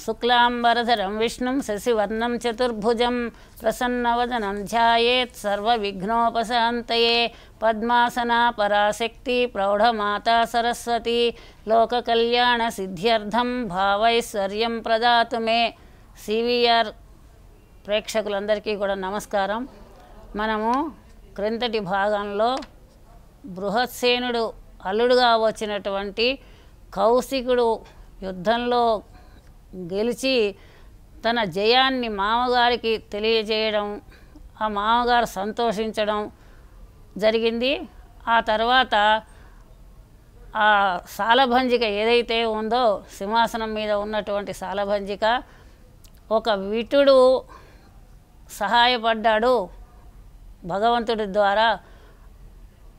శుక్లాంబరధరం విష్ణుం శశివర్ణం చతుర్భుజం ప్రసన్నవదనం ధ్యాయేత్ సర్వవిఘ్నోపశాంతయే పద్మాసనా పరాశక్తి ప్రౌఢమాతా సరస్వతి లోకకళ్యాణ సిద్ధ్యర్థం భావైశ్వర్యం ప్రదాతు మే. సివిఆర్ ప్రేక్షకులందరికీ కూడా నమస్కారం. మనము క్రిందటి భాగంలో బృహత్సేనుడు అల్లుడుగా వచ్చినటువంటి కౌశికుడు యుద్ధంలో గెలిచి తన జయాన్ని మామగారికి తెలియజేయడం, ఆ మామగారు సంతోషించడం జరిగింది. ఆ తర్వాత ఆ సాలభంజిక ఏదైతే ఉందో సింహాసనం మీద ఉన్నటువంటి సాలభంజిక ఒక విటుడు సహాయపడ్డాడు భగవంతుడి ద్వారా.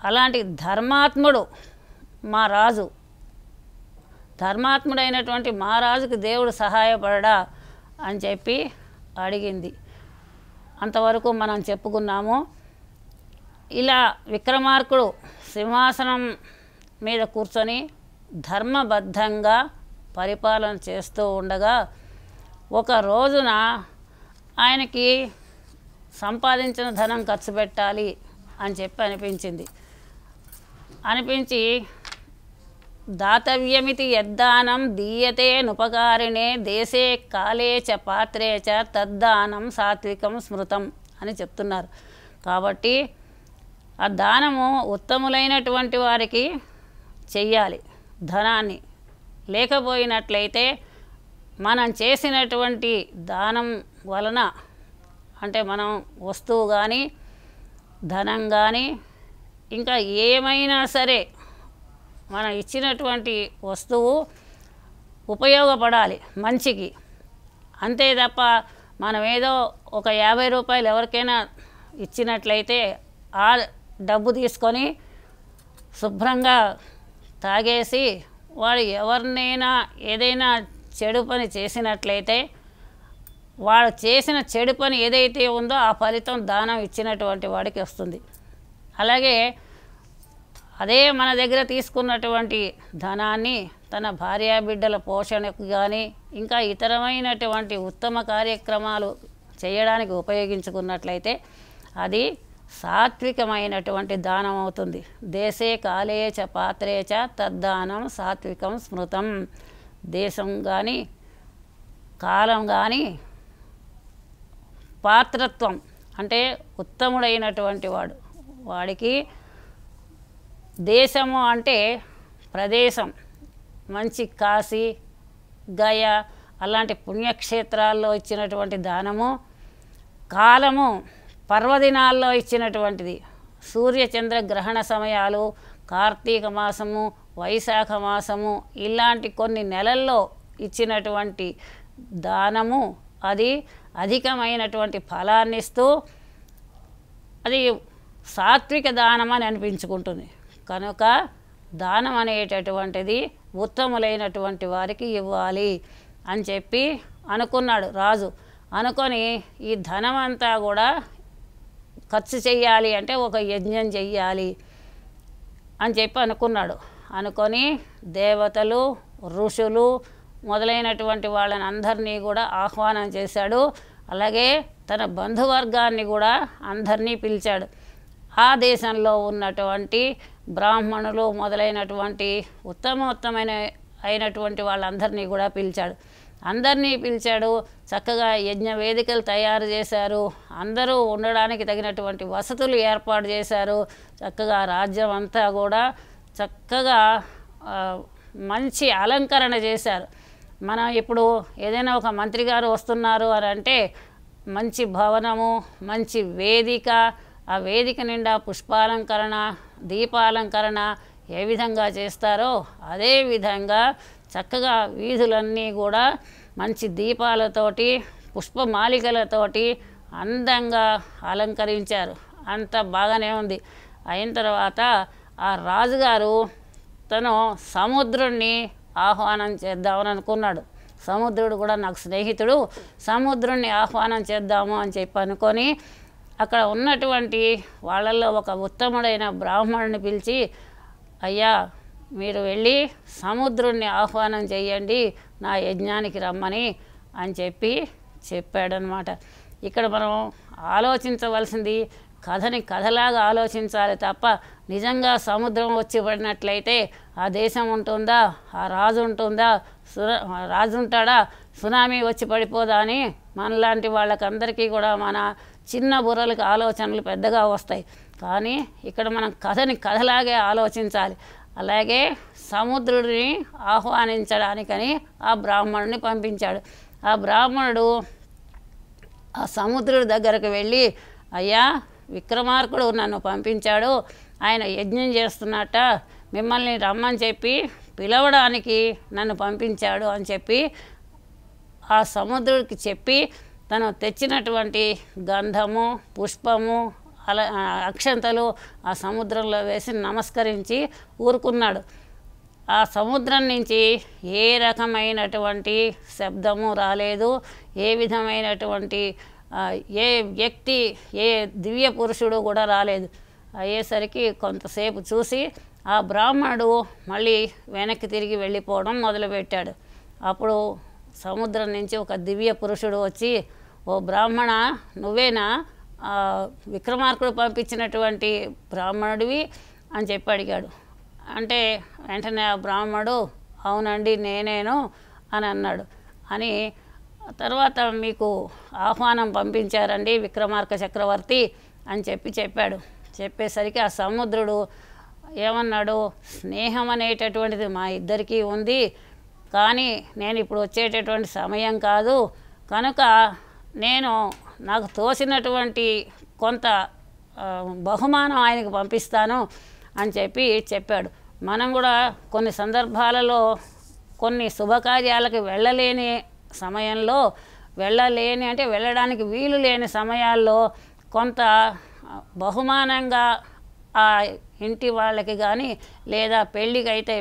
అలాంటి ధర్మాత్ముడు మా రాజు, ధర్మాత్ముడైనటువంటి మా రాజుకి దేవుడు సహాయపడడా అని చెప్పి అడిగింది. అంతవరకు మనం చెప్పుకున్నాము. ఇలా విక్రమార్కుడు సింహాసనం మీద కూర్చొని ధర్మబద్ధంగా పరిపాలన చేస్తూ ఉండగా ఒక రోజున ఆయనకి సంపాదించిన ధనం ఖర్చు పెట్టాలి అని చెప్పి అనిపించి దాతవ్యమితి యద్దానం దీయతే నుపకారిణే దేశే కాలే చ పాత్రే చ తద్దానం సాత్వికం స్మృతం అని చెప్తున్నారు. కాబట్టి ఆ దానము ఉత్తములైనటువంటి వారికి చెయ్యాలి. ధనాన్ని లేకపోయినట్లయితే మనం చేసినటువంటి దానం వలన, అంటే మనం వస్తువు కానీ ధనం కానీ ఇంకా ఏమైనా సరే మనం ఇచ్చినటువంటి వస్తువు ఉపయోగపడాలి మంచికి. అంతే తప్ప మనం ఏదో ఒక 50 రూపాయలు ఎవరికైనా ఇచ్చినట్లయితే ఆ డబ్బు తీసుకొని శుభ్రంగా తాగేసి వాడు ఎవరినైనా ఏదైనా చెడు పని చేసినట్లయితే వాడు చేసిన చెడు పని ఏదైతే ఉందో ఆ ఫలితం దానం ఇచ్చినటువంటి వాడికి వస్తుంది. అలాగే అదే మన దగ్గర తీసుకున్నటువంటి ధనాన్ని తన భార్యాబిడ్డల పోషణకు కానీ ఇంకా ఇతరమైనటువంటి ఉత్తమ కార్యక్రమాలు చేయడానికి ఉపయోగించుకున్నట్లయితే అది సాత్వికమైనటువంటి దానం అవుతుంది. దేశే కాలే చ పాత్రే చ తద్దానం సాత్వికం స్మృతం. దేశం కానీ కాలం కానీ పాత్రత్వం అంటే ఉత్తముడైనటువంటి వాడికి దేశము అంటే ప్రదేశం, మంచి కాశీ గయ అలాంటి పుణ్యక్షేత్రాల్లో ఇచ్చినటువంటి దానము, కాలము పర్వదినాల్లో ఇచ్చినటువంటిది, సూర్యచంద్ర గ్రహణ సమయాలు, కార్తీక మాసము, వైశాఖ మాసము ఇలాంటి కొన్ని నెలల్లో ఇచ్చినటువంటి దానము అది అధికమైనటువంటి ఫలాన్ని ఇస్తూ అది సాత్విక దానం అని అనిపించుకుంటుంది. కనుక దానం అనేటటువంటిది ఉత్తములైనటువంటి వారికి ఇవ్వాలి అని చెప్పి అనుకున్నాడు రాజు. అనుకొని ఈ ధనం అంతా కూడా ఖర్చు చెయ్యాలి అంటే ఒక యజ్ఞం చెయ్యాలి అని చెప్పి అనుకున్నాడు. అనుకొని దేవతలు ఋషులు మొదలైనటువంటి వాళ్ళని అందరినీ కూడా ఆహ్వానం చేశాడు. అలాగే తన బంధువర్గాన్ని కూడా అందరినీ పిలిచాడు. ఆ దేశంలో ఉన్నటువంటి బ్రాహ్మణులు మొదలైనటువంటి అయినటువంటి వాళ్ళందరినీ కూడా పిలిచాడు. అందరినీ పిలిచాడు. చక్కగా యజ్ఞ వేదికలు తయారు చేశారు. అందరూ ఉండడానికి తగినటువంటి వసతులు ఏర్పాటు చేశారు. చక్కగా రాజ్యం అంతా కూడా చక్కగా మంచి అలంకరణ చేశారు. మనం ఇప్పుడు ఏదైనా ఒక మంత్రి గారు వస్తున్నారు అని అంటే మంచి భవనము, మంచి వేదిక, ఆ వేదిక నిండా పుష్పాలంకరణ, దీపాలంకరణ ఏ విధంగా చేస్తారో అదే విధంగా చక్కగా వీధులన్నీ కూడా మంచి దీపాలతోటి పుష్పమాలికలతోటి అందంగా అలంకరించారు. అంత బాగానే ఉంది. అయిన తర్వాత ఆ రాజుగారు తను సముద్రుణ్ణి ఆహ్వానం చేద్దామని అనుకున్నాడు. సముద్రుడు కూడా నాకు స్నేహితుడు, సముద్రుణ్ణి ఆహ్వానం చేద్దాము అని చెప్పి అనుకొని అక్కడ ఉన్నటువంటి వాళ్ళల్లో ఒక ఉత్తముడైన బ్రాహ్మణుని పిలిచి, అయ్యా మీరు వెళ్ళి సముద్రుణ్ణి ఆహ్వానం చేయండి నా యజ్ఞానికి రమ్మని అని చెప్పాడనమాట. ఇక్కడ మనం ఆలోచించవలసింది కథని కథలాగా ఆలోచించాలి తప్ప నిజంగా సముద్రం వచ్చి పడినట్లయితే ఆ దేశం ఉంటుందా, ఆ రాజు ఉంటుందా, రాజు ఉంటాడా, సునామీ వచ్చి పడిపోదా అని మనలాంటి వాళ్ళకందరికీ కూడా మన చిన్న బుర్రలకు ఆలోచనలు పెద్దగా వస్తాయి. కానీ ఇక్కడ మనం కథని కథలాగే ఆలోచించాలి. అలాగే సముద్రుడిని ఆహ్వానించడానికని ఆ బ్రాహ్మణుడిని పంపించాడు. ఆ బ్రాహ్మణుడు ఆ సముద్రుడి దగ్గరకు వెళ్ళి, అయ్యా విక్రమార్కుడు నన్ను పంపించాడు, ఆయన యజ్ఞం చేస్తున్నట్ట, మిమ్మల్ని రమ్మని చెప్పి పిలవడానికి నన్ను పంపించాడు అని చెప్పి ఆ సముద్రుడికి చెప్పి తను తెచ్చినటువంటి గంధము, పుష్పము, అక్షంతలు ఆ సముద్రంలో వేసి నమస్కరించి ఊరుకున్నాడు. ఆ సముద్రం నుంచి ఏ రకమైనటువంటి శబ్దము రాలేదు, ఏ విధమైనటువంటి ఏ వ్యక్తి, ఏ దివ్య పురుషుడు కూడా రాలేదు. అయ్యేసరికి కొంతసేపు చూసి ఆ బ్రాహ్మణుడు మళ్ళీ వెనక్కి తిరిగి వెళ్ళిపోవడం మొదలుపెట్టాడు. అప్పుడు సముద్రం నుంచి ఒక దివ్య పురుషుడు వచ్చి, ఓ బ్రాహ్మణ, నువ్వేనా విక్రమార్కుడు పంపించినటువంటి బ్రాహ్మణుడివి అని చెప్పి అడిగాడు. అంటే వెంటనే ఆ బ్రాహ్మణుడు, అవునండి నేనేను అని అన్నాడు. అని తర్వాత మీకు ఆహ్వానం పంపించారండి విక్రమార్క చక్రవర్తి అని చెప్పాడు. చెప్పేసరికి ఆ సముద్రుడు ఏమన్నాడు, స్నేహం అనేటటువంటిది మా ఇద్దరికీ ఉంది, కానీ నేను ఇప్పుడు వచ్చేటటువంటి సమయం కాదు, కనుక నాకు తోసినటువంటి కొంత బహుమానం ఆయనకు పంపిస్తాను అని చెప్పాడు. మనం కూడా కొన్ని సందర్భాలలో కొన్ని శుభకార్యాలకు వెళ్ళలేని సమయంలో, అంటే వెళ్ళడానికి వీలు లేని సమయాల్లో కొంత బహుమానంగా ఆ ఇంటి వాళ్ళకి కానీ లేదా పెళ్ళికి అయితే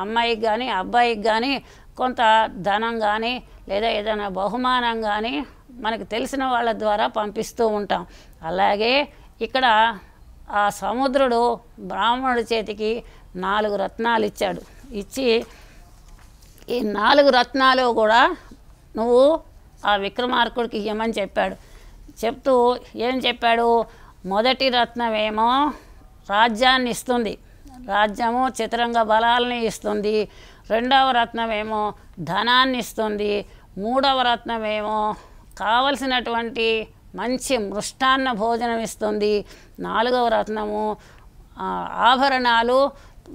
అమ్మాయికి కానీ అబ్బాయికి కానీ కొంత ధనం కానీ లేదా ఏదైనా బహుమానం కానీ మనకు తెలిసిన వాళ్ళ ద్వారా పంపిస్తూ ఉంటాం. అలాగే ఇక్కడ ఆ సముద్రుడు బ్రాహ్మణుడి చేతికి 4 రత్నాలు ఇచ్చాడు. ఇచ్చి ఈ 4 రత్నాలు కూడా నువ్వు ఆ విక్రమార్కుడికి ఇవ్వమని చెప్పాడు. చెప్తూ ఏం చెప్పాడు, మొదటి రత్నమేమో రాజ్యాన్ని ఇస్తుంది, రాజ్యము చతురంగ బలాలని ఇస్తుంది. రెండవ రత్నమేమో ధనాన్ని ఇస్తుంది. మూడవ రత్నమేమో కావలసినటువంటి మంచి మృష్టాన్న భోజనం ఇస్తుంది. నాలుగవ రత్నము ఆభరణాలు,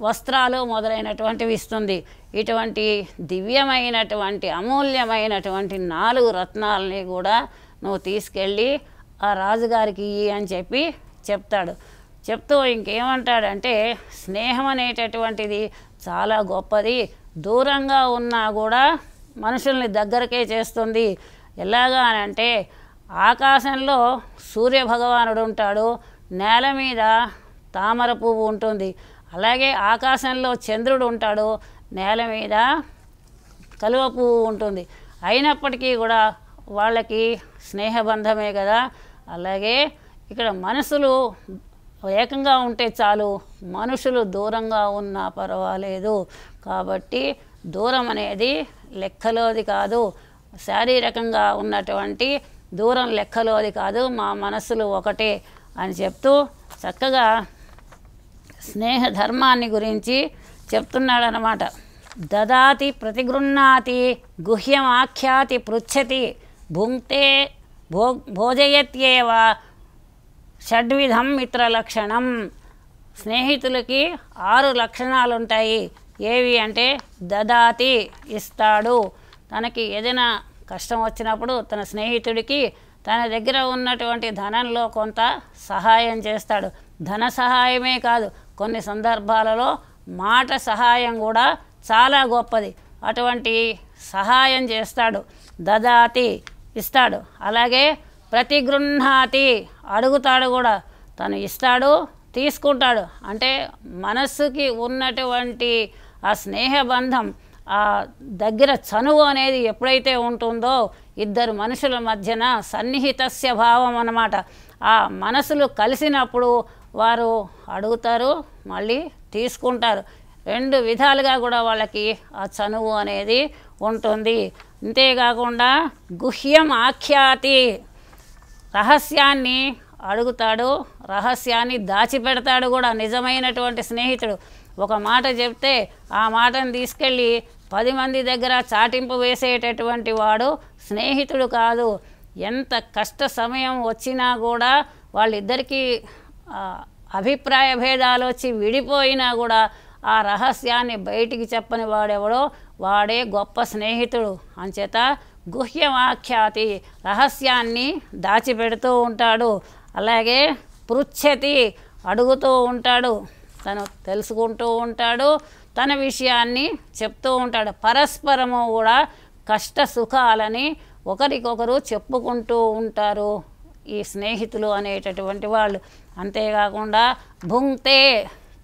వస్త్రాలు మొదలైనటువంటివి ఇస్తుంది. ఇటువంటి దివ్యమైనటువంటి అమూల్యమైనటువంటి 4 రత్నాలని కూడా నువ్వు తీసుకెళ్ళి ఆ రాజుగారికి ఇయ్యి అని చెప్తాడు. చెప్తూ ఇంకేమంటాడంటే, స్నేహం అనేటటువంటిది చాలా గొప్పది, దూరంగా ఉన్నా కూడా మనుషుల్ని దగ్గరకే చేస్తుంది. ఎలాగా అని అంటే, ఆకాశంలో సూర్యభగవానుడు ఉంటాడు, నేల మీద తామర పువ్వు ఉంటుంది. అలాగే ఆకాశంలో చంద్రుడు ఉంటాడు, నేల మీద కలువ పువ్వు ఉంటుంది. అయినప్పటికీ కూడా వాళ్ళకి స్నేహబంధమే కదా. అలాగే ఇక్కడ మనసులు ఏకంగా ఉంటే చాలు, మనుషులు దూరంగా ఉన్నా పర్వాలేదు. కాబట్టి దూరం అనేది లెక్కలోది కాదు, శారీరకంగా ఉన్నటువంటి దూరం లెక్కలోది కాదు, మా మనసులు ఒకటే అని చెప్తూ చక్కగా స్నేహ ధర్మాన్ని గురించి చెప్తున్నాడనమాట. దదాతి ప్రతిగృహ్ణాతి గుహ్యమాఖ్యాతి పృచ్చతి భుంక్తే భోజయత్యేవ షడ్విధం మిత్రలక్షణం. స్నేహితులకి 6 లక్షణాలు ఉంటాయి. ఏవి అంటే, దదాతి ఇస్తాడు, తనకి ఏదైనా కష్టం వచ్చినప్పుడు తన స్నేహితుడికి తన దగ్గర ఉన్నటువంటి ధనంలో కొంత సహాయం చేస్తాడు. ధన సహాయమే కాదు, కొన్ని సందర్భాలలో మాట సహాయం కూడా చాలా గొప్పది. అటువంటి సహాయం చేస్తాడు. దదాతి ఇస్తాడు. అలాగే ప్రతిగృహ్ణాతి అడుగుతాడు కూడా, తను ఇస్తాడు, తీసుకుంటాడు. అంటే మనస్సుకి ఉన్నటువంటి ఆ స్నేహబంధం, ఆ దగ్గర చనువు అనేది ఎప్పుడైతే ఉంటుందో, ఇద్దరు మనుషుల మధ్యన సన్నిహితస్య భావం అన్నమాట. ఆ మనసులు కలిసినప్పుడు వారు అడుగుతారు, మళ్ళీ తీసుకుంటారు. 2 విధాలుగా కూడా వాళ్ళకి ఆ చనువు అనేది ఉంటుంది. అంతేకాకుండా గుహ్యం ఆఖ్యాతి, రహస్యాన్ని అడుగుతాడు, రహస్యాన్ని దాచిపెడతాడు కూడా. నిజమైనటువంటి స్నేహితుడు ఒక మాట చెప్తే ఆ మాటను తీసుకెళ్ళి 10 మంది దగ్గర చాటింపు వేసేటటువంటి వాడు స్నేహితుడు కాదు. ఎంత కష్ట సమయం వచ్చినా కూడా వాళ్ళిద్దరికీ అభిప్రాయ భేదాలు వచ్చి విడిపోయినా కూడా ఆ రహస్యాన్ని బయటికి చెప్పని వాడెవడో వాడే గొప్ప స్నేహితుడు. అంచేత గుహ్యమాఖ్యాతి, రహస్యాన్ని దాచిపెడుతూ ఉంటాడు. అలాగే పృచ్ఛతి, అడుగుతూ ఉంటాడు, తను తెలుసుకుంటూ ఉంటాడు, తన విషయాన్ని చెప్తూ ఉంటాడు. పరస్పరము కూడా కష్ట సుఖాలని ఒకరికొకరు చెప్పుకుంటూ ఉంటారు ఈ స్నేహితులు అనేటటువంటి వాళ్ళు. అంతేకాకుండా భుంక్తే,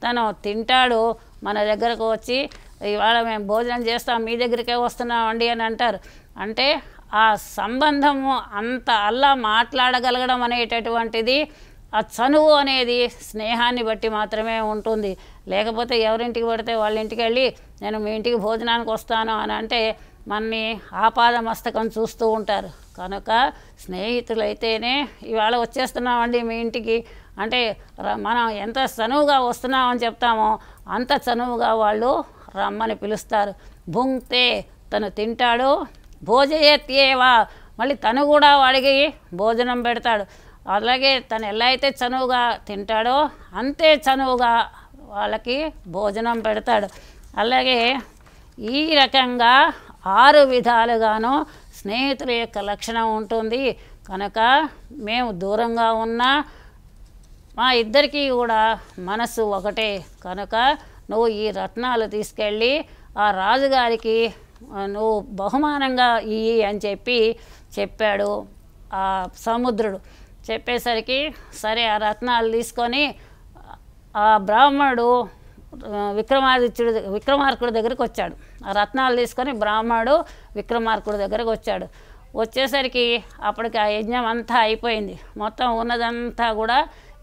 తను తింటాడు, మన దగ్గరకు వచ్చి ఇవాళ మేము భోజనం చేస్తాం మీ దగ్గరికే వస్తున్నామండి అని అంటారు. అంటే ఆ సంబంధము అంత అల్లా మాట్లాడగలగడం అనేటటువంటిది, ఆ చనువు అనేది స్నేహాన్ని బట్టి మాత్రమే ఉంటుంది. లేకపోతే ఎవరింటికి పడితే వాళ్ళ ఇంటికి వెళ్ళి నేను మీ ఇంటికి భోజనానికి వస్తాను అని అంటే మనని ఆపాదమస్తకం చూస్తూ ఉంటారు. కనుక స్నేహితులైతేనే ఇవాళ వచ్చేస్తున్నామండి మీ ఇంటికి అంటే మనం ఎంత చనువుగా వస్తున్నామని చెప్తామో అంత చనువుగా వాళ్ళు రమ్మని పిలుస్తారు. భుంక్తే, తను తింటాడు, భోజయత్యేవా, మళ్ళీ తను కూడా వాడికి భోజనం పెడతాడు. అలాగే తను ఎలా అయితే చనువుగా తింటాడో అంతే చనువుగా వాళ్ళకి భోజనం పెడతాడు. అలాగే ఈ రకంగా 6 విధాలుగాను స్నేహితుల యొక్క లక్షణం ఉంటుంది. కనుక మేము దూరంగా ఉన్నా మా ఇద్దరికీ కూడా మనసు ఒకటే. కనుక నువ్వు ఈ రత్నాలు తీసుకెళ్ళి ఆ రాజుగారికి నువ్వు బహుమానంగా ఇయ్యి అని చెప్పాడు ఆ సముద్రుడు. చెప్పేసరికి సరే ఆ రత్నాలు తీసుకొని ఆ బ్రాహ్మణుడు విక్రమార్కుడి దగ్గరికి వచ్చాడు. ఆ రత్నాలు తీసుకొని బ్రాహ్మణుడు విక్రమార్కుడి దగ్గరకు వచ్చాడు. వచ్చేసరికి అప్పటికి ఆ యజ్ఞం అంతా అయిపోయింది. మొత్తం ఉన్నదంతా కూడా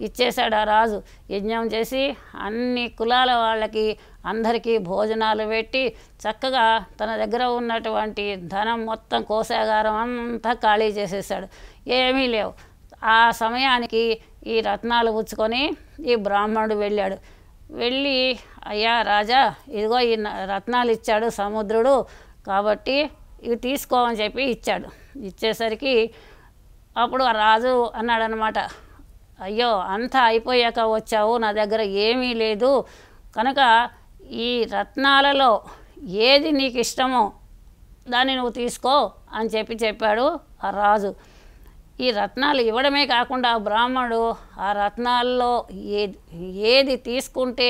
ఇచ్చేశాడు ఆ రాజు. యజ్ఞం చేసి అన్ని కులాల వాళ్ళకి అందరికీ భోజనాలు పెట్టి చక్కగా తన దగ్గర ఉన్నటువంటి ధనం మొత్తం కోశాగారం అంతా ఖాళీ చేసేసాడు. ఏమీ లేవు. ఆ సమయానికి ఈ రత్నాలు పుచ్చుకొని ఈ బ్రాహ్మణుడు వెళ్ళాడు. వెళ్ళి అయ్యా రాజా, ఇదిగో ఈ రత్నాలు ఇచ్చాడు సముద్రుడు, కాబట్టి ఇవి తీసుకో అని చెప్పి ఇచ్చాడు. ఇచ్చేసరికి అప్పుడు ఆ రాజు అన్నాడనమాట, అయ్యో అంతా అయిపోయాక వచ్చావు, నా దగ్గర ఏమీ లేదు, కనుక ఈ రత్నాలలో ఏది నీకు ఇష్టమో దాన్ని నువ్వు తీసుకో అని చెప్పాడు ఆ రాజు. ఈ రత్నాలు ఇవ్వడమే కాకుండా బ్రాహ్మణుడు ఆ రత్నాల్లో ఏది తీసుకుంటే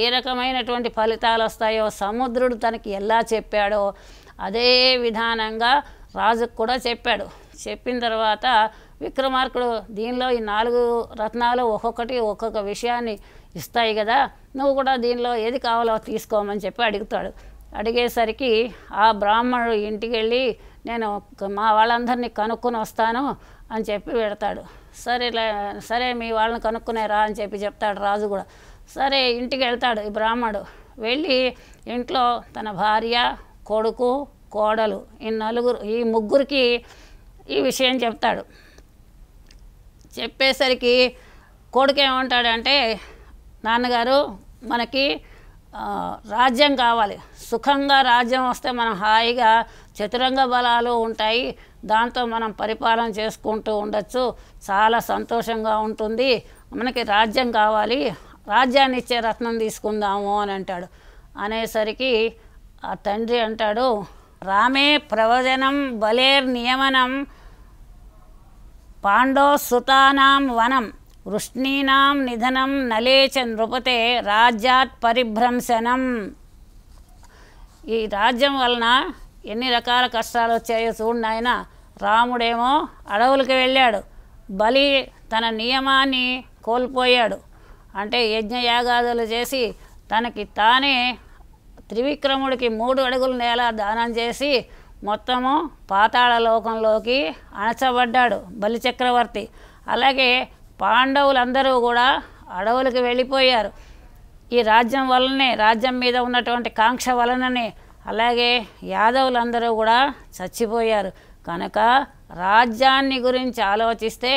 ఏ రకమైనటువంటి ఫలితాలు వస్తాయో సముద్రుడు తనకి ఎలా చెప్పాడో అదే విధానంగా రాజుకు కూడా చెప్పాడు. చెప్పిన తర్వాత విక్రమార్కుడు దీనిలో ఈ 4 రత్నాలు ఒక్కొక్కటి ఒక్కొక్క విషయాన్ని ఇస్తాయి కదా, నువ్వు కూడా దీనిలో ఏది కావాలో తీసుకోమని చెప్పి అడుగుతాడు. అడిగేసరికి ఆ బ్రాహ్మణుడు ఇంటికి వెళ్ళి నేను మా వాళ్ళందరినీ కనుక్కొని వస్తాను అని చెప్పి పెడతాడు. సరే మీ వాళ్ళని కనుక్కునేరా అని చెప్తాడు రాజు కూడా. సరే ఇంటికి వెళ్తాడు ఈ బ్రాహ్మణుడు. వెళ్ళి ఇంట్లో తన భార్య, కొడుకు, కోడలు ఈ ముగ్గురికి ఈ విషయం చెప్తాడు. చెప్పేసరికి కొడుకు ఏమంటాడంటే, నాన్నగారు మనకి రాజ్యం కావాలి, సుఖంగా రాజ్యం వస్తే మనం హాయిగా చతురంగ బలాలు ఉంటాయి, దాంతో మనం పరిపాలన చేసుకుంటూ ఉండొచ్చు, చాలా సంతోషంగా ఉంటుంది, మనకి రాజ్యం కావాలి, రాజ్యాన్ని ఇచ్చే రత్నం తీసుకుందాము అని అంటాడు. అనేసరికి ఆ తండ్రి అంటాడు, రామే ప్రవచనం బలేర్ నియమనం పాండో సుతానాం వనం వృష్ణీనాం నిధనం నలేచ నృపతే రాజ్యాత్ పరిభ్రంశనం. ఈ రాజ్యం వలన ఎన్ని రకాల కష్టాలు వచ్చాయో చూడండి ఆయన. రాముడేమో అడవులకు వెళ్ళాడు, బలి తన నియమాన్ని కోల్పోయాడు, అంటే యజ్ఞయాగాదులు చేసి తనకి తానే త్రివిక్రముడికి 3 అడుగుల నేల దానం చేసి మొత్తము పాతాళ లోకంలోకి అణచబడ్డాడు బలిచక్రవర్తి. అలాగే పాండవులందరూ కూడా అడవులకు వెళ్ళిపోయారు. ఈ రాజ్యం వల్లనే, రాజ్యం మీద ఉన్నటువంటి కాంక్ష వలననే అలాగే యాదవులందరూ కూడా చచ్చిపోయారు. కనుక రాజ్యాన్ని గురించి ఆలోచిస్తే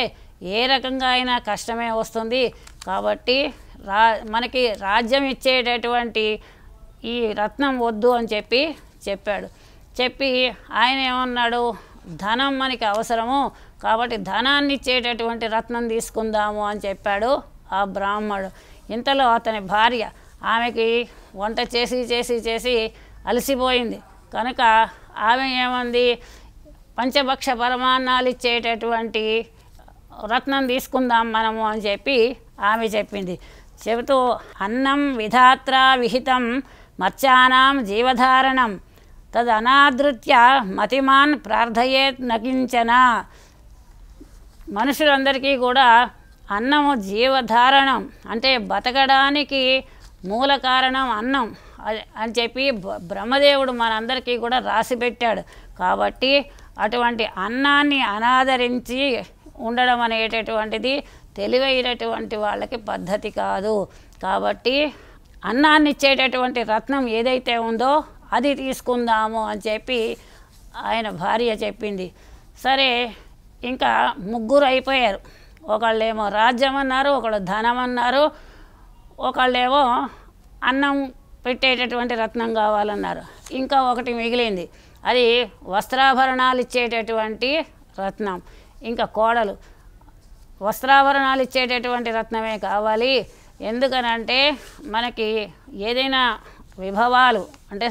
ఏ రకంగా అయినా కష్టమే వస్తుంది. కాబట్టి మనకి రాజ్యం ఇచ్చేటటువంటి ఈ రత్నం వద్దు అని చెప్పాడు. చెప్పి ఆయన ఏమన్నాడు, ధనం మనకి అవసరము కాబట్టి ధనాన్ని ఇచ్చేటటువంటి రత్నం తీసుకుందాము అని చెప్పాడు ఆ బ్రాహ్మణుడు. ఇంతలో అతని భార్య, ఆమెకి వంట చేసి చేసి చేసి అలసిపోయింది. కనుక ఆమె ఏమంది, పంచభక్ష పరమాన్నాలు ఇచ్చేటటువంటి రత్నం తీసుకుందాం మనము అని చెప్పి ఆమె చెప్పింది. చెబుతూ అన్నం విధాత్ర విహితం మత్స్యానాం జీవధారణం తదనాదృత్య మతిమాన్ ప్రార్థయేత్ నకించన. మనుషులందరికీ కూడా అన్నము జీవధారణం అంటే బతకడానికి మూల కారణం అన్నం అని చెప్పి బ్రహ్మదేవుడు మనందరికీ కూడా రాసి పెట్టాడు. కాబట్టి అటువంటి అన్నాన్ని అనాదరించి ఉండడం అనేటటువంటిది తెలివైనటువంటి వాళ్ళకి పద్ధతి కాదు. కాబట్టి అన్నాన్ని ఇచ్చేటటువంటి రత్నం ఏదైతే ఉందో అది తీసుకుందాము అని చెప్పి ఆయన భార్య చెప్పింది. సరే, ఇంకా ముగ్గురు అయిపోయారు. ఒకళ్ళేమో రాజ్యం అన్నారు, ఒకళ్ళు ధనం అన్నారు, ఒకళ్ళేమో అన్నం పెట్టేటటువంటి రత్నం కావాలన్నారు. ఇంకా ఒకటి మిగిలింది, అది వస్త్రాభరణాలు ఇచ్చేటటువంటి రత్నం. ఇంకా కోడలు వస్త్రాభరణాలు ఇచ్చేటటువంటి రత్నమే కావాలి. ఎందుకనంటే మనకి ఏదైనా విభవాలు అంటే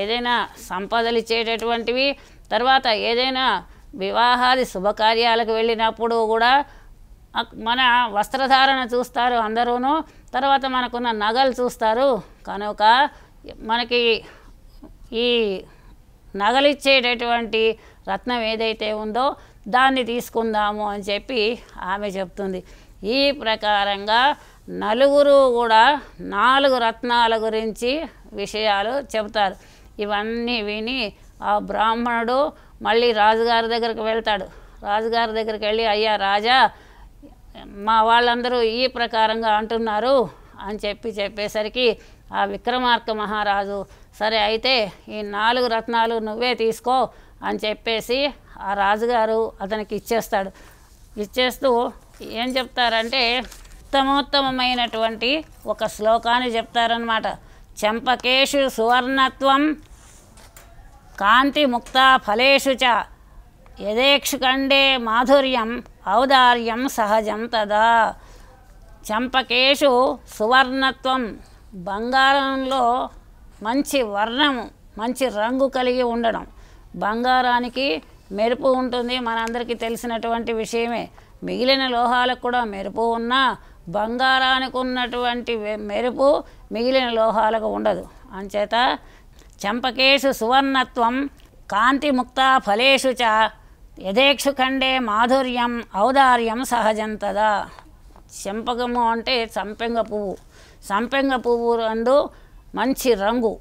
ఏదైనా సంపదలు ఇచ్చేటటువంటివి, తర్వాత ఏదైనా వివాహాది శుభకార్యాలకు వెళ్ళినప్పుడు కూడా మన వస్త్రధారణ చూస్తారు అందరూను, తర్వాత మనకున్న నగలు చూస్తారు. కనుక మనకి ఈ నగలిచ్చేటటువంటి రత్నం ఏదైతే ఉందో దాన్ని తీసుకుందాము అని చెప్పి ఆమె చెప్తుంది. ఈ ప్రకారంగా నలుగురు కూడా 4 రత్నాల గురించి విషయాలు చెబుతారు. ఇవన్నీ విని ఆ బ్రాహ్మణుడు మళ్ళీ రాజుగారి దగ్గరికి వెళ్తాడు. రాజుగారి దగ్గరికి వెళ్ళి, అయ్యా రాజా, మా వాళ్ళందరూ ఈ ప్రకారంగా అంటున్నారు అని చెప్పేసరికి ఆ విక్రమార్క మహారాజు, సరే అయితే ఈ 4 రత్నాలు నువ్వే తీసుకో అని చెప్పేసి ఆ రాజుగారు అతనికి ఇచ్చేస్తాడు. ఇచ్చేస్తూ ఏం చెప్తారంటే ఉత్తమోత్తమైనటువంటి ఒక శ్లోకాన్ని చెప్తారనమాట. చెంపకేషు సువర్ణత్వం కాంతి ముక్త ఫలేషు చ యదేక్షుకండే మాధుర్యం ఔదార్యం సహజం తదా. చెంపకేషు సువర్ణత్వం, బంగారంలో మంచి వర్ణము, మంచి రంగు కలిగి ఉండడం. బంగారానికి మెరుపు ఉంటుంది, మనందరికీ తెలిసినటువంటి విషయమే. మిగిలిన లోహాలకు కూడా మెరుపు ఉన్నా బంగారానికి ఉన్నటువంటి మెరుపు మిగిలిన లోహాలకు ఉండదు. అంచేత చెంపకేషు సువర్ణత్వం కాంతి ముక్త ఫలేషు చ యథేక్షుఖండే మాధుర్యం ఔదార్యం సహజం తదా. చెంపకము అంటే సంపెంగ పువ్వు. సంపెంగ పువ్వు అందు మంచి రంగు,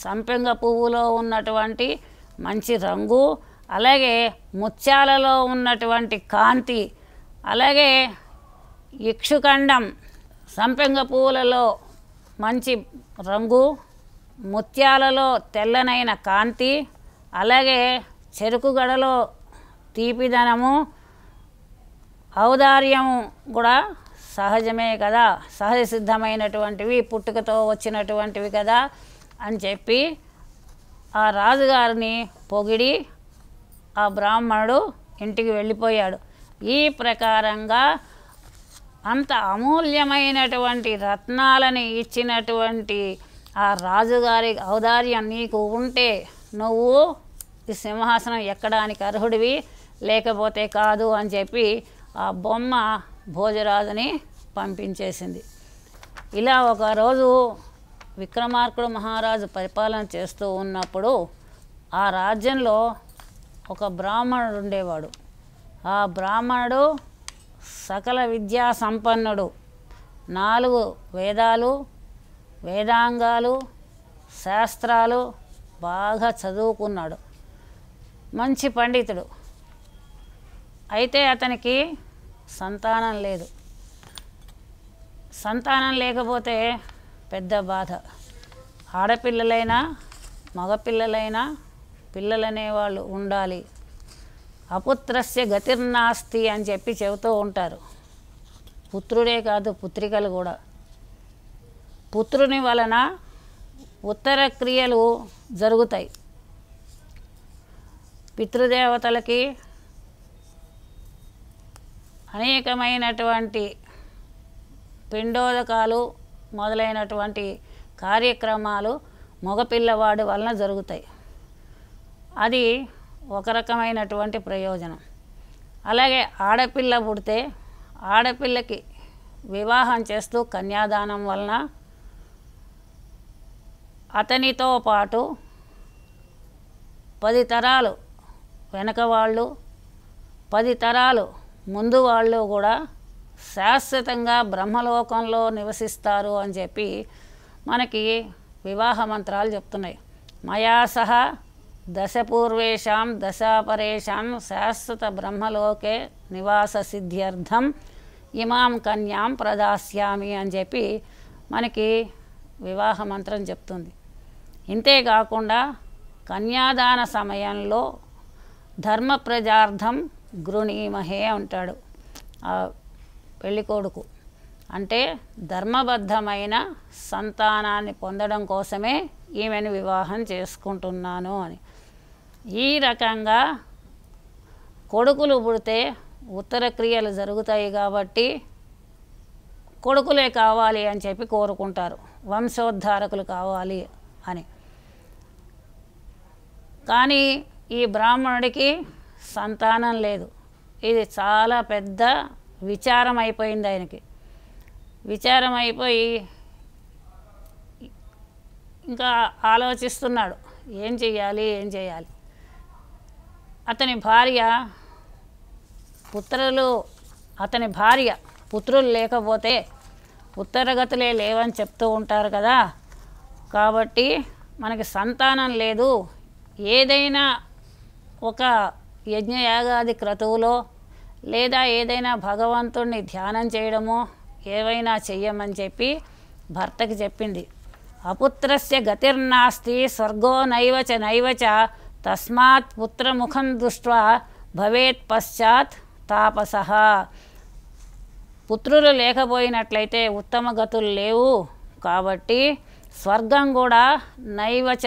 సంపెంగ పువ్వులో ఉన్నటువంటి మంచి రంగు, అలాగే ముత్యాలలో ఉన్నటువంటి కాంతి, అలాగే ఇక్షుఖండం సంపెంగ పువ్వులలో మంచి రంగు, ముత్యాలలో తెల్లనైన కాంతి, అలాగే చెరుకు గడలో తీపిదనము, ఔదార్యము కూడా సహజమే కదా, సహజ సిద్ధమైనటువంటివి, పుట్టుకతో వచ్చినటువంటివి కదా అని చెప్పి ఆ రాజుగారిని పొగిడి ఆ బ్రాహ్మణుడు ఇంటికి వెళ్ళిపోయాడు. ఈ ప్రకారంగా అంత అమూల్యమైనటువంటి రత్నాలని ఇచ్చినటువంటి ఆ రాజుగారి ఔదార్యం నీకు ఉంటే నువ్వు ఈ సింహాసనం ఎక్కడానికి అర్హుడివి, లేకపోతే కాదు అని చెప్పి ఆ బొమ్మ భోజరాజుని పంపించేసింది. ఇలా ఒకరోజు విక్రమార్కుడు మహారాజు పరిపాలన చేస్తూ ఉన్నప్పుడు ఆ రాజ్యంలో ఒక బ్రాహ్మణుడు ఉండేవాడు. ఆ బ్రాహ్మణుడు సకల విద్యా సంపన్నుడు. 4 వేదాలు, వేదాంగాలు, శాస్త్రాలు బాగా చదువుకున్నాడు. మంచి పండితుడు. అయితే అతనికి సంతానం లేదు. సంతానం లేకపోతే పెద్ద బాధ. ఆడపిల్లలైనా మగపిల్లలైనా పిల్లలనేవాళ్ళు ఉండాలి. అపుత్రస్య గతిర్నాస్తి అని చెప్పి చెబుతూ ఉంటారు. పుత్రుడే కాదు, పుత్రికలు కూడా. పుత్రుని వలన ఉత్తర క్రియలు జరుగుతాయి. పితృదేవతలకి అనేకమైనటువంటి పిండోదకాలు మొదలైనటువంటి కార్యక్రమాలు మగపిల్లవాడి వలన జరుగుతాయి. అది ఒక రకమైనటువంటి ప్రయోజనం. అలాగే ఆడపిల్ల పుడితే ఆడపిల్లకి వివాహం చేస్తూ కన్యాదానం వలన అతనితో పాటు 10 తరాలు వెనక వాళ్ళు 10 తరాలు ముందు వాళ్ళు కూడా శాశ్వతంగా బ్రహ్మలోకంలో నివసిస్తారు అని చెప్పి మనకి వివాహ మంత్రాలు చెప్తున్నాయి. మయా సహ దశపూర్వేషాం దశాపరేషాం శాశ్వత బ్రహ్మలోకే నివాస సిద్ధ్యర్థం ఇమాం కన్యాం ప్రదాస్యామి అని చెప్పి మనకి వివాహ మంత్రం చెప్తుంది. ఇంతేకాకుండా కన్యాదాన సమయంలో ధర్మ ప్రజార్థం గృణీమహే అంటాడు ఆ పెళ్ళికొడుకు. అంటే ధర్మబద్ధమైన సంతానాన్ని పొందడం కోసమే ఈమెను వివాహం చేసుకుంటున్నాను అని. ఈ రకంగా కొడుకులు పుడితే ఉత్తర క్రియలు జరుగుతాయి కాబట్టి కొడుకులే కావాలి అని చెప్పి కోరుకుంటారు, వంశోద్ధారకులు కావాలి అని. కానీ ఈ బ్రాహ్మణుడికి సంతానం లేదు. ఇది చాలా పెద్ద విచారం అయిపోయింది ఆయనకి. విచారం అయిపోయి ఇంకా ఆలోచిస్తున్నాడు, ఏం చెయ్యాలి. అతని భార్య పుత్రులు లేకపోతే ఉత్తరగతులే లేవని చెప్తూ ఉంటారు కదా. కాబట్టి మనకి సంతానం లేదు, ఏదైనా ఒక యజ్ఞయాగాది క్రతువులో లేదా ఏదైనా భగవంతుణ్ణి ధ్యానం చేయడమో ఏవైనా చెయ్యమని చెప్పి భర్తకి చెప్పింది. అపుత్రస్య గతిర్నాస్తి స్వర్గో నైవచ తస్మాత్ పుత్రముఖం దృష్ట్వా భవేత్ పశ్చాత్ తాపసః. పుత్రులు లేకపోయినట్లయితే ఉత్తమ గతులు లేవు కాబట్టి స్వర్గం కూడా నైవచ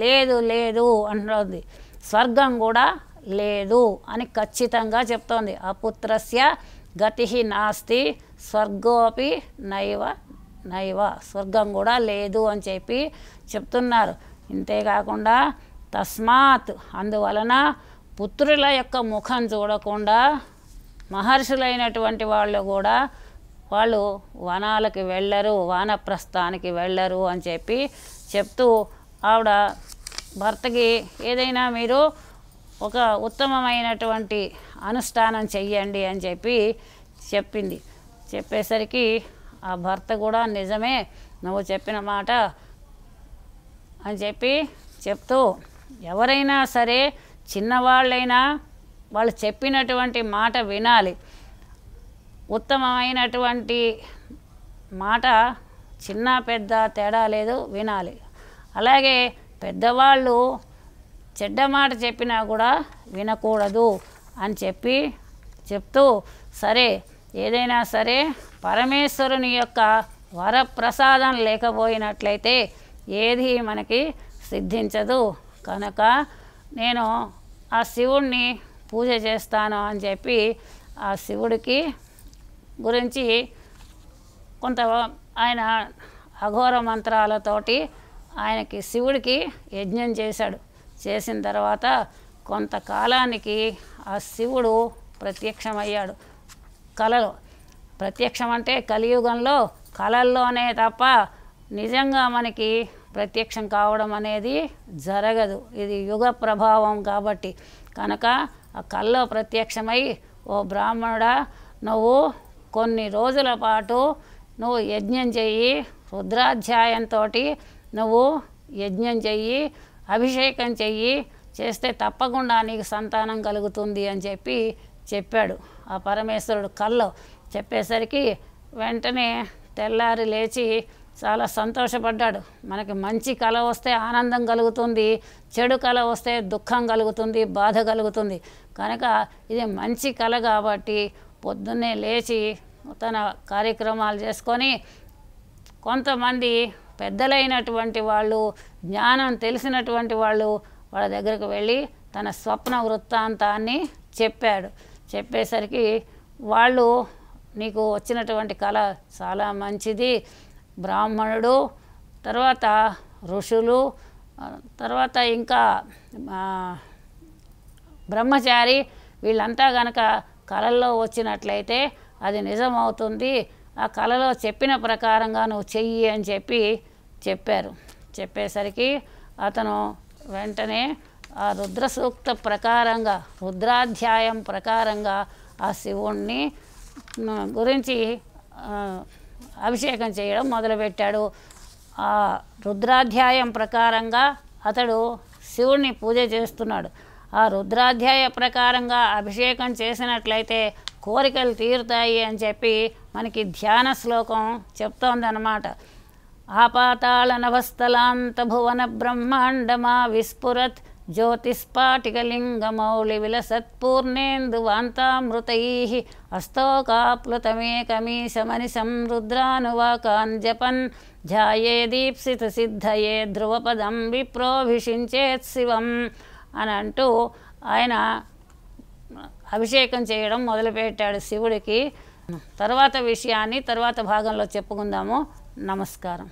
లేదు అంటుంది. స్వర్గం కూడా లేదు అని ఖచ్చితంగా చెప్తోంది. అపుత్రస్య గతి నాస్తి స్వర్గోపి నైవ స్వర్గం కూడా లేదు అని చెప్పి చెప్తున్నారు. ఇంతేకాకుండా తస్మాత్ అందువలన పుత్రుల యొక్క ముఖం చూడకుండా మహర్షులైనటువంటి వాళ్ళు కూడా వాళ్ళు వనాలకి వెళ్ళరు, వానప్రస్థానికి వెళ్ళరు అని చెప్పి చెప్తూ ఆవిడ భర్తకి ఏదైనా మీరు ఒక ఉత్తమమైనటువంటి అనుష్ఠానం చెయ్యండి అని చెప్పి చెప్పింది. చెప్పేసరికి ఆ భర్త కూడా నిజమే నువ్వు చెప్పిన మాట అని చెప్పి చెప్తూ, ఎవరైనా సరే చిన్నవాళ్ళైనా వాళ్ళు చెప్పినటువంటి మాట వినాలి. ఉత్తమమైనటువంటి మాట చిన్న పెద్ద తేడా లేదు, వినాలి. అలాగే పెద్దవాళ్ళు చెడ్డ మాట చెప్పినా కూడా వినకూడదు అని చెప్తూ సరే ఏదైనా సరే పరమేశ్వరుని యొక్క వరప్రసాదం లేకపోయినట్లయితే ఏది మనకి సిద్ధించదు కనుక నేను ఆ శివుణ్ణి పూజ చేస్తాను అని చెప్పి ఆ శివుడికి గురించి కొంత ఆయన అఘోర మంత్రాలతోటి ఆయనకి శివుడికి యజ్ఞం చేశాడు. చేసిన తర్వాత కొంతకాలానికి ఆ శివుడు ప్రత్యక్షమయ్యాడు కలలో. ప్రత్యక్షం అంటే కలియుగంలో కళల్లోనే తప్ప నిజంగా మనకి ప్రత్యక్షం కావడం అనేది జరగదు. ఇది యుగ ప్రభావం కాబట్టి కనుక ఆ కల్లో ప్రత్యక్షమై, ఓ బ్రాహ్మణుడా నువ్వు కొన్ని రోజుల పాటు నువ్వు యజ్ఞం చెయ్యి, రుద్రాధ్యాయంతో నువ్వు యజ్ఞం చెయ్యి, అభిషేకం చెయ్యి, చేస్తే తప్పకుండా నీకు సంతానం కలుగుతుంది అని చెప్పాడు ఆ పరమేశ్వరుడు కల్లో. చెప్పేసరికి వెంటనే తెల్లారి లేచి చాలా సంతోషపడ్డాడు. మనకి మంచి కళ వస్తే ఆనందం కలుగుతుంది, చెడు కళ వస్తే దుఃఖం కలుగుతుంది, బాధ కలుగుతుంది. కనుక ఇది మంచి కళ కాబట్టి పొద్దున్నే లేచి తన కార్యక్రమాలు చేసుకొని కొంతమంది పెద్దలైనటువంటి వాళ్ళు, జ్ఞానం తెలిసినటువంటి వాళ్ళు వాళ్ళ దగ్గరకు వెళ్ళి తన స్వప్న వృత్తాంతాన్ని చెప్పాడు. చెప్పేసరికి వాళ్ళు, నీకు వచ్చినటువంటి కళ చాలా మంచిది, బ్రాహ్మణుడు, తర్వాత ఋషులు, తర్వాత ఇంకా బ్రహ్మచారి, వీళ్ళంతా కనుక కళల్లో వచ్చినట్లయితే అది నిజమవుతుంది, ఆ కళలో చెప్పిన ప్రకారంగా నువ్వు చెయ్యి అని చెప్పారు. చెప్పేసరికి అతను వెంటనే ఆ రుద్ర సూక్త ప్రకారంగా, రుద్రాధ్యాయం ప్రకారంగా ఆ శివుణ్ణి గురించి అభిషేకం చేయడం మొదలుపెట్టాడు. ఆ రుద్రాధ్యాయం ప్రకారంగా అతడు శివుణ్ణి పూజ చేస్తున్నాడు. ఆ రుద్రాధ్యాయ ప్రకారంగా అభిషేకం చేసినట్లయితే కోరికలు తీరుతాయి అని చెప్పి మనకి ధ్యాన శ్లోకం చెప్తోందన్నమాట. ఆపాతాళ నభస్థలాంత భువన బ్రహ్మాండమా విస్ఫురత్ జ్యోతిస్పాటికలింగమౌళి విలసత్పూర్ణేందువాంతామృతైః అస్తోకాప్లుతమేకమీశమనిశం రుద్రానువాకాన్ జపన్ ధ్యాయేదీప్సిత సిద్ధయే ధ్రువపదం విప్రోభిషించేత్ శివం అని అంటూ ఆయన అభిషేకం చేయడం మొదలుపెట్టాడు శివుడికి. తర్వాత విషయాన్ని తర్వాత భాగంలో చెప్పుకుందాము. నమస్కారం.